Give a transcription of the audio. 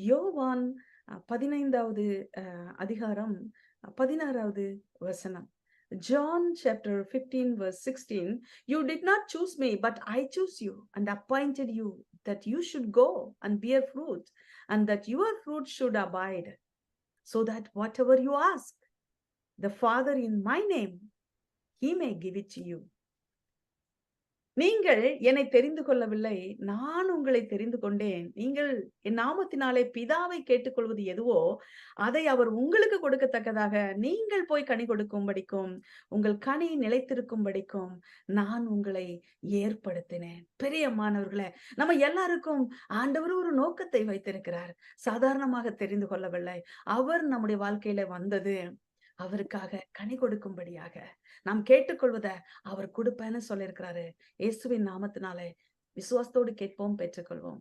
யோவான் 15வது அதிகாரம் 16வது வசனம். John chapter 15 verse 16, you did not choose me, but I chose you and appointed you that you should go and bear fruit, and that your fruit should abide, so that whatever you ask the Father in my name, he may give it to you. நீங்கள் என்னை தெரிந்து கொள்ளவில்லை, நான் உங்களை தெரிந்து கொண்டேன். நீங்கள் என் நாமத்தினாலே பிதாவை கேட்டுக்கொள்வது எதுவோ, அதை அவர் உங்களுக்கு கொடுக்கத்தக்கதாக நீங்கள் போய் கனி கொடுக்கும்படிக்கும், உங்கள் கனி நிலைத்திருக்கும்படிக்கும் நான் உங்களை ஏற்படுத்தினேன். பிரியமானவர்களே, நம்ம எல்லாருக்கும் ஆண்டவர் ஒரு நோக்கத்தை வைத்திருக்கிறார். சாதாரணமாக தெரிந்து கொள்ளவில்லை. அவர் நம்முடைய வாழ்க்கையில வந்தது அவருக்காக கனி கொடுக்கும்படியாக. நாம் கேட்டுக்கொள்வத அவர் கொடுப்பேன்னு சொல்லியிருக்கிறாரு. இயேசுவின் நாமத்தினாலே விசுவாசத்தோடு கேட்போம், பெற்றுக்கொள்வோம்.